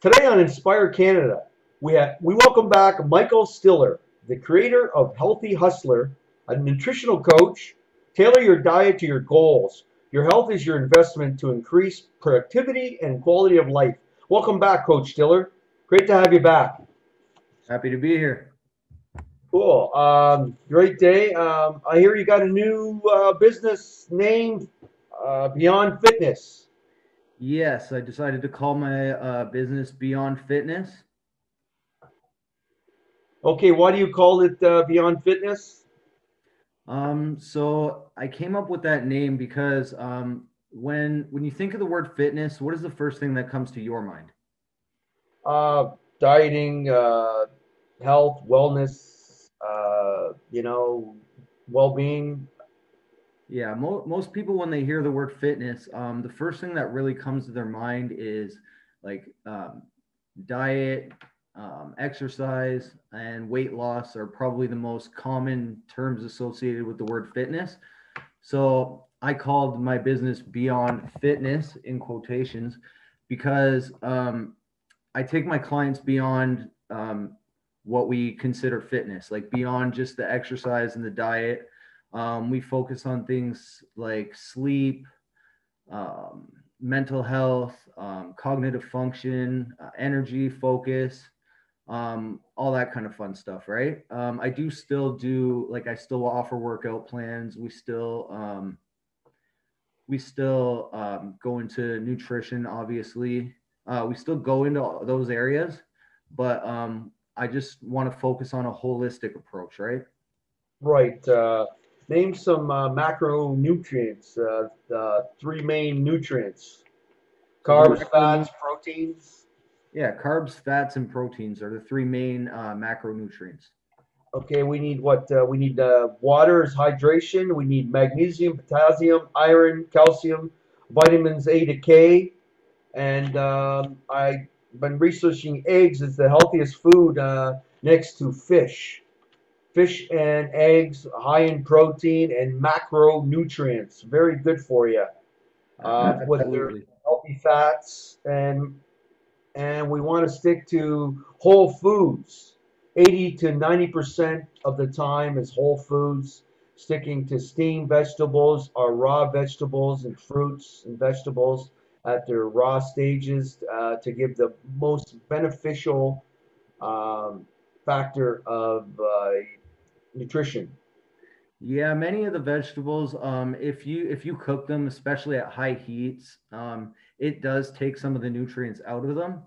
Today on Inspire Canada, we welcome back Michael Stiller, the creator of Healthy Hustler, a nutritional coach. Tailor your diet to your goals. Your health is your investment to increase productivity and quality of life. Welcome back, Coach Stiller. Great to have you back. Happy to be here. Cool. Great day. I hear you got a new business name, Beyond Fitness. Yes, I decided to call my business Beyond Fitness. Okay, why do you call it Beyond Fitness? So I came up with that name because when you think of the word fitness, what is the first thing that comes to your mind? Dieting, health, wellness, well-being. Yeah, most people when they hear the word fitness, the first thing that really comes to their mind is like diet, exercise, and weight loss are probably the most common terms associated with the word fitness. So I called my business Beyond Fitness in quotations because I take my clients beyond what we consider fitness, like beyond just the exercise and the diet. We focus on things like sleep, mental health, cognitive function, energy, focus, all that kind of fun stuff, right? I do still do like I still offer workout plans. We still go into nutrition, obviously. We still go into those areas, but I just want to focus on a holistic approach, right? Right. Name some macronutrients. The three main nutrients: So the carbs, macro, fats, proteins. yeah, carbs, fats, and proteins are the three main macronutrients. Okay, we need what? We need water as hydration. We need magnesium, potassium, iron, calcium, vitamins A to K. And I've been researching eggs as the healthiest food next to fish. Fish and eggs, high in protein and macronutrients, very good for you. With their Absolutely. healthy fats, and we want to stick to whole foods. 80 to 90% of the time is whole foods, sticking to steamed vegetables or raw vegetables and fruits and vegetables at their raw stages to give the most beneficial um, factor of nutrition. Yeah, many of the vegetables, if you cook them, especially at high heats, it does take some of the nutrients out of them.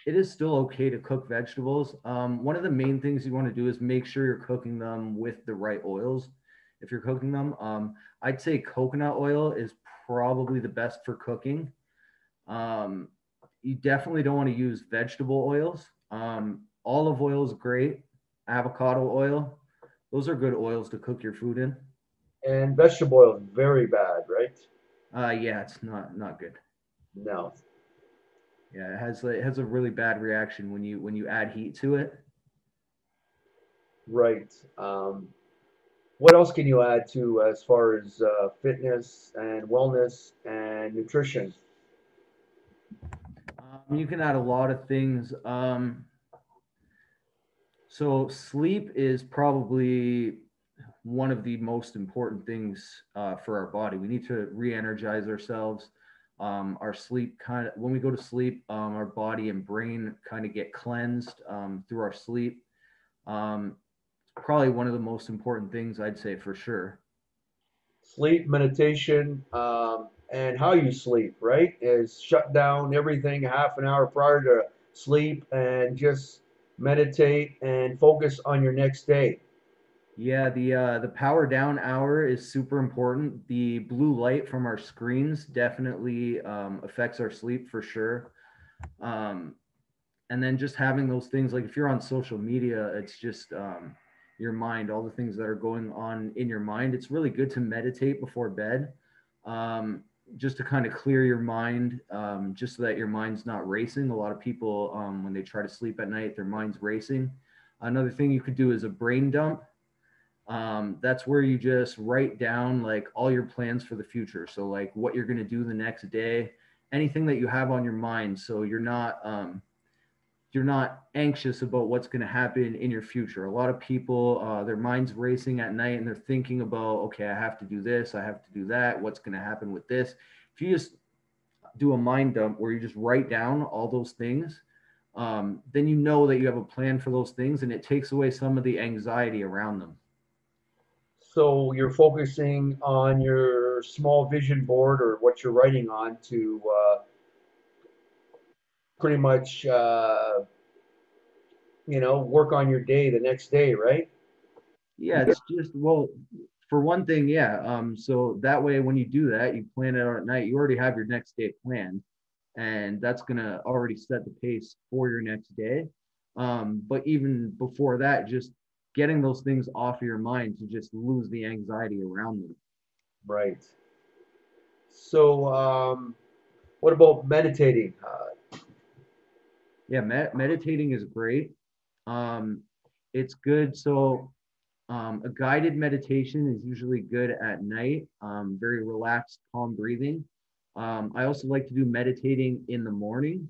It is still okay to cook vegetables. One of the main things you want to do is make sure you're cooking them with the right oils. If you're cooking them, I'd say coconut oil is probably the best for cooking. Um, you definitely don't want to use vegetable oils. Olive oil is great. Avocado oil, those are good oils to cook your food in. And vegetable oil is very bad, right? Yeah, it's not good. No. Yeah, it has a really bad reaction when you add heat to it. Right. What else can you add to as far as fitness and wellness and nutrition? You can add a lot of things. So sleep is probably one of the most important things for our body. We need to re-energize ourselves. Our sleep kind of when we go to sleep, our body and brain kind of get cleansed through our sleep. It's probably one of the most important things I'd say for sure. Sleep, meditation, and how you sleep, right? Is shut down everything half an hour prior to sleep and just meditate and focus on your next day. Yeah, the power down hour is super important. The blue light from our screens definitely affects our sleep for sure. Um, and then just having those things like if you're on social media, it's just your mind, all the things that are going on in your mind. It's really good to meditate before bed, um, just to kind of clear your mind, just so that your mind's not racing. A lot of people, when they try to sleep at night, their mind's racing. Another thing you could do is a brain dump. That's where you just write down like all your plans for the future. So like what you're going to do the next day, anything that you have on your mind, so you're not anxious about what's going to happen in your future. A lot of people, their minds racing at night and they're thinking about, okay, I have to do this, I have to do that, what's going to happen with this. If you just do a mind dump where you just write down all those things, then you know that you have a plan for those things, and it takes away some of the anxiety around them. So you're focusing on your small vision board or what you're writing on to pretty much, work on your day the next day, right? Yeah, it's just, well, for one thing, yeah. So that way, when you do that, you plan it out at night. You already have your next day planned, and that's gonna already set the pace for your next day. But even before that, just getting those things off of your mind to just lose the anxiety around them. Right. So, what about meditating? Yeah, meditating is great. Um, it's good. So a guided meditation is usually good at night, very relaxed, calm breathing. I also like to do meditating in the morning,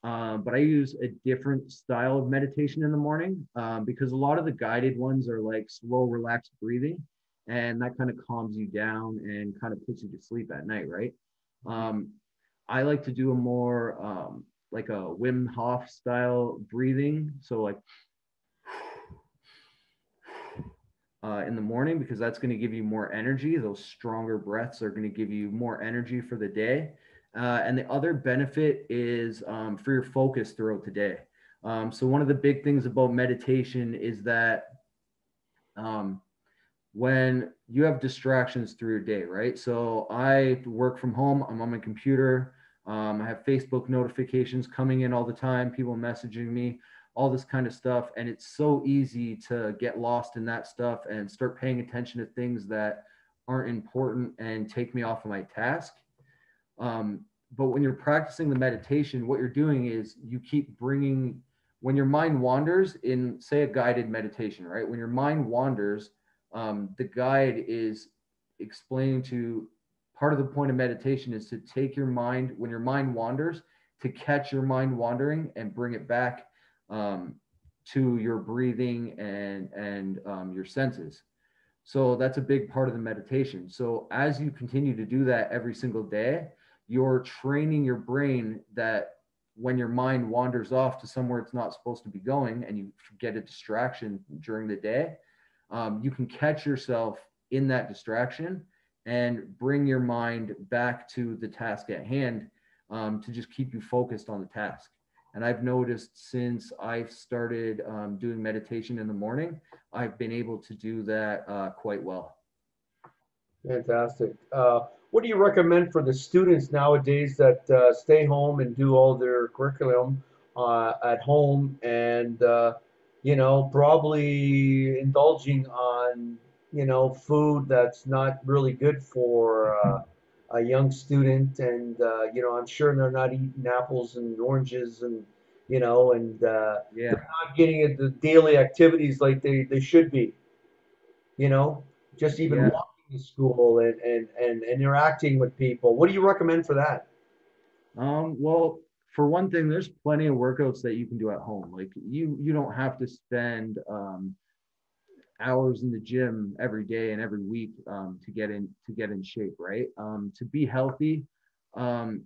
but I use a different style of meditation in the morning because a lot of the guided ones are like slow, relaxed breathing, and that kind of calms you down and kind of puts you to sleep at night, right? Um, I like to do a more like a Wim Hof style breathing. So like in the morning because that's going to give you more energy. Those stronger breaths are going to give you more energy for the day. And the other benefit is for your focus throughout the day. So, one of the big things about meditation is that um, when you have distractions through your day, right? So I work from home, I'm on my computer, I have Facebook notifications coming in all the time, people messaging me, all this kind of stuff. And it's so easy to get lost in that stuff and start paying attention to things that aren't important and take me off of my task. Um, but when you're practicing the meditation, what you're doing is you keep bringing, when your mind wanders in, say, a guided meditation, right? When your mind wanders, the guide is explaining to, part of the point of meditation is to take your mind, when your mind wanders, to catch your mind wandering and bring it back um, to your breathing and your senses. So that's a big part of the meditation. So as you continue to do that every single day, you're training your brain that when your mind wanders off to somewhere it's not supposed to be going and you get a distraction during the day, you can catch yourself in that distraction and bring your mind back to the task at hand to just keep you focused on the task. And I've noticed since I've started doing meditation in the morning, I've been able to do that quite well. Fantastic. What do you recommend for the students nowadays that stay home and do all their curriculum at home and, probably indulging on, food that's not really good for a young student? And, I'm sure they're not eating apples and oranges and, Yeah, they're not getting the daily activities like they should be, you know, just even yeah. walking to school and interacting with people. What do you recommend for that? Well, for one thing, there's plenty of workouts that you can do at home. Like you don't have to spend hours in the gym every day and every week to get in shape, right? To be healthy, um,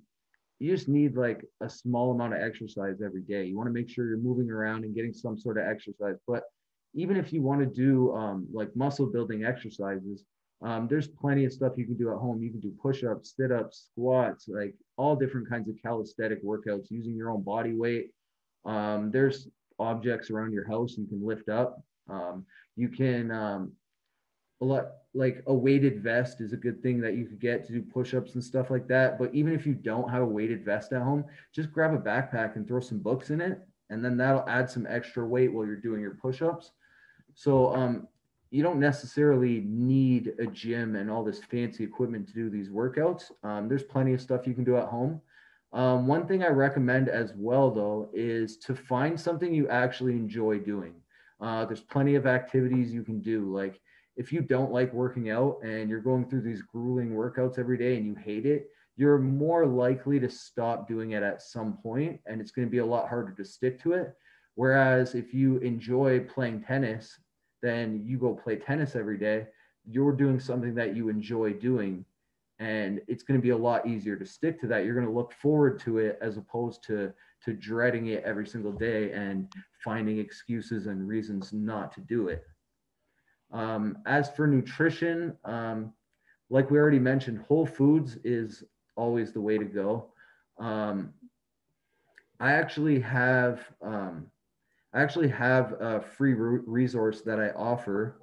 you just need like a small amount of exercise every day. You want to make sure you're moving around and getting some sort of exercise. But even if you want to do like muscle building exercises, there's plenty of stuff you can do at home. You can do push ups, sit ups, squats, like all different kinds of calisthenic workouts using your own body weight. There's objects around your house you can lift up. You can a lot like a weighted vest is a good thing that you could get to do push-ups and stuff like that. But even if you don't have a weighted vest at home, just grab a backpack and throw some books in it, and then that'll add some extra weight while you're doing your push-ups. So you don't necessarily need a gym and all this fancy equipment to do these workouts. There's plenty of stuff you can do at home. One thing I recommend as well, though, is to find something you actually enjoy doing. There's plenty of activities you can do. Like if you don't like working out and you're going through these grueling workouts every day and you hate it, you're more likely to stop doing it at some point, and it's going to be a lot harder to stick to it. Whereas if you enjoy playing tennis, then you go play tennis every day. You're doing something that you enjoy doing, and it's going to be a lot easier to stick to that. You're going to look forward to it as opposed to dreading it every single day and finding excuses and reasons not to do it. As for nutrition, like we already mentioned, whole foods is always the way to go. Um, I actually have a free resource that I offer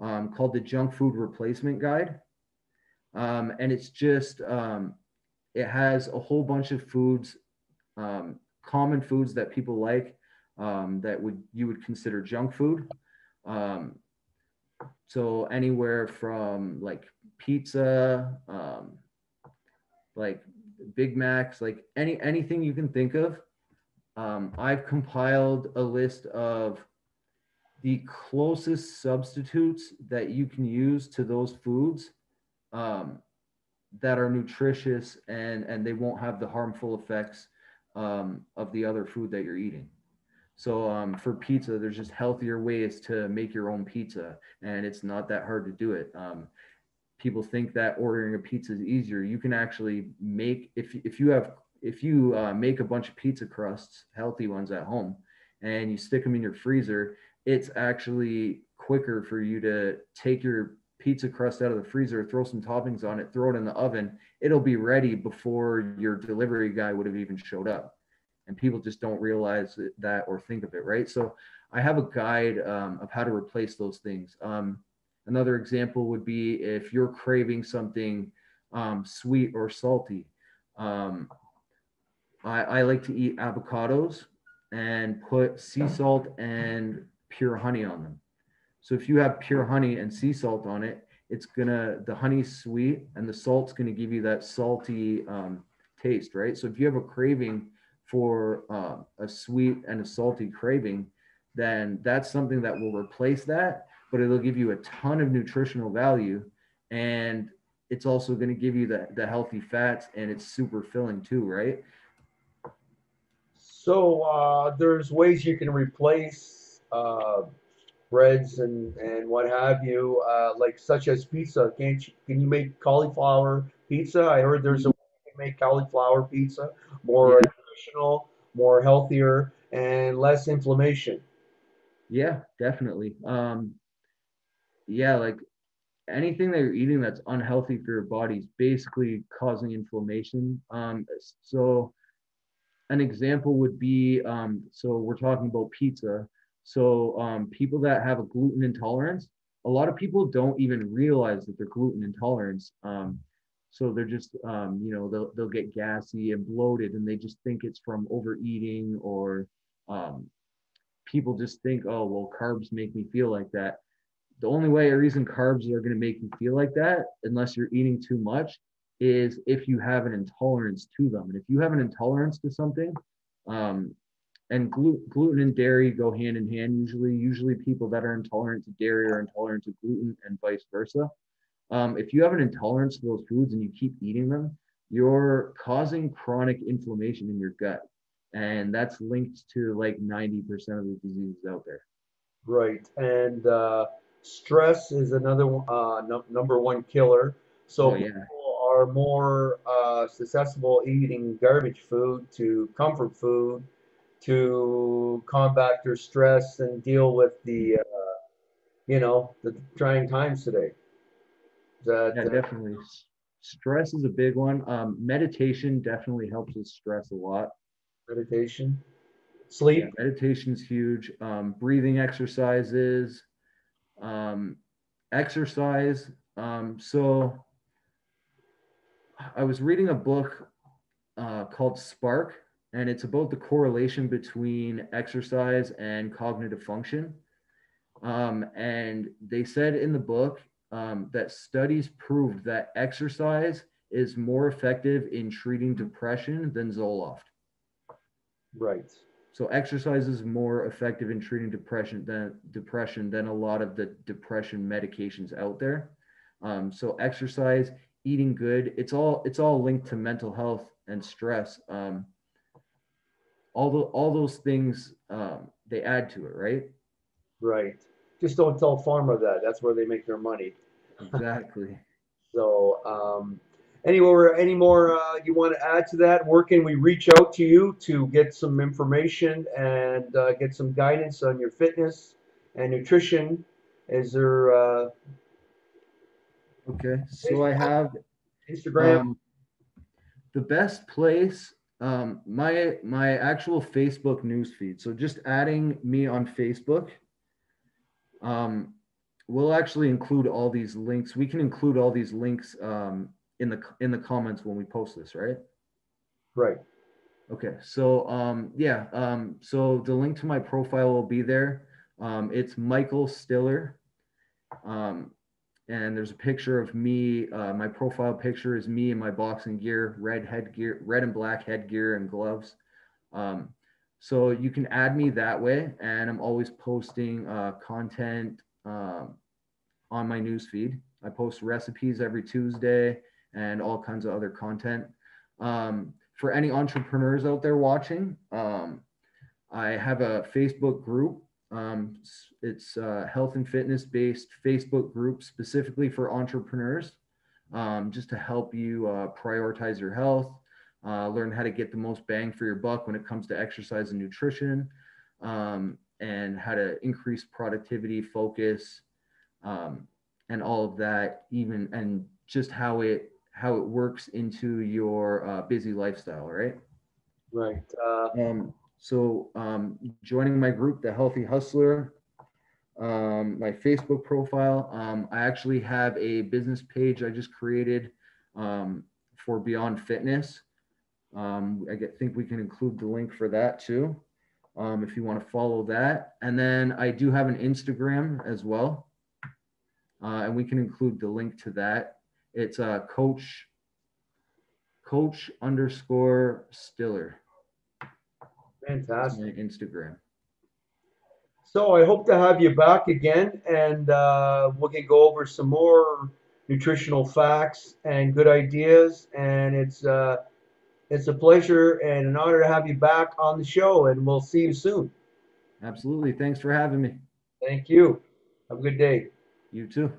called the Junk Food Replacement Guide, and it has a whole bunch of foods, common foods that people like, that would you would consider junk food. Um, so anywhere from like pizza, like Big Macs, like anything you can think of. I've compiled a list of the closest substitutes that you can use to those foods, um, that are nutritious, and they won't have the harmful effects of the other food that you're eating. So for pizza, there's just healthier ways to make your own pizza, and it's not that hard to do it. People think that ordering a pizza is easier. You can actually make if you make a bunch of pizza crusts, healthy ones at home, and you stick them in your freezer. It's actually quicker for you to take your pizza crust out of the freezer, throw some toppings on it, throw it in the oven. It'll be ready before your delivery guy would have even showed up. And people just don't realize that or think of it, right? So I have a guide of how to replace those things. Another example would be if you're craving something sweet or salty. Um, I like to eat avocados and put sea salt and pure honey on them. So if you have pure honey and sea salt on it, the honey's sweet and the salt's gonna give you that salty taste, right? So if you have a craving for a sweet and a salty craving, then that's something that will replace that, but it'll give you a ton of nutritional value, and it's also going to give you the healthy fats, and it's super filling too, right? So there's ways you can replace breads and what have you, like such as pizza. Can you make cauliflower pizza? I heard there's a way you can make cauliflower pizza more Yeah, nutritional, more healthier, and less inflammation. yeah, definitely. Yeah, like anything that you're eating that's unhealthy for your body is basically causing inflammation. So an example would be, so we're talking about pizza. So people that have a gluten intolerance, a lot of people don't even realize that they're gluten intolerant. So they're just, they'll get gassy and bloated, and they just think it's from overeating, or um, people just think, oh, well, carbs make me feel like that. The only way a reason carbs are going to make you feel like that, unless you're eating too much, is if you have an intolerance to them. And if you have an intolerance to something, um, and gluten and dairy go hand in hand usually. Usually, people that are intolerant to dairy are intolerant to gluten, and vice versa. If you have an intolerance to those foods and you keep eating them, you're causing chronic inflammation in your gut, and that's linked to like 90% of the diseases out there. Right. And stress is another number one killer. So Oh yeah, people are more susceptible eating garbage food to comfort food to combat their stress and deal with the trying times today. That yeah, definitely. Stress is a big one. Meditation definitely helps with stress a lot. meditation, Yeah, sleep. meditation's huge. Breathing exercises, um, exercise. So I was reading a book called Spark, and it's about the correlation between exercise and cognitive function. And they said in the book that studies proved that exercise is more effective in treating depression than Zoloft. Right. So exercise is more effective in treating depression than a lot of the depression medications out there. So exercise, eating good. It's all linked to mental health and stress. All those things, they add to it, right? Right. Just don't tell pharma that. That's where they make their money. Exactly. So, any more you want to add to that? Where can we reach out to you to get some information and get some guidance on your fitness and nutrition? Is there Okay. So I Facebook, have Instagram? um, the best place, my actual Facebook newsfeed. So just adding me on Facebook, um, we'll actually include all these links. We can include all these links in the comments when we post this, right? Right. Okay, so yeah, so the link to my profile will be there. It's Michael Stiller, um, and there's a picture of me. My profile picture is me in my boxing gear, red headgear, red and black headgear and gloves. Um, so you can add me that way, and I'm always posting content on my news feed. I post recipes every Tuesday and all kinds of other content. For any entrepreneurs out there watching, I have a Facebook group. It's a health and fitness based Facebook group specifically for entrepreneurs, just to help you prioritize your health, learn how to get the most bang for your buck when it comes to exercise and nutrition, and how to increase productivity, focus, um, and all of that, even and just how it works into your busy lifestyle, right? Right. So joining my group, the Healthy Hustler, my Facebook profile. I actually have a business page I just created for Beyond Fitness. Think we can include the link for that too, if you want to follow that. And then I do have an Instagram as well, and we can include the link to that. It's coach underscore Stiller. That's my Fantastic. Instagram. So I hope to have you back again, and we can go over some more nutritional facts and good ideas. And it's a pleasure and an honor to have you back on the show, and we'll see you soon. Absolutely. Thanks for having me. Thank you. Have a good day. You too.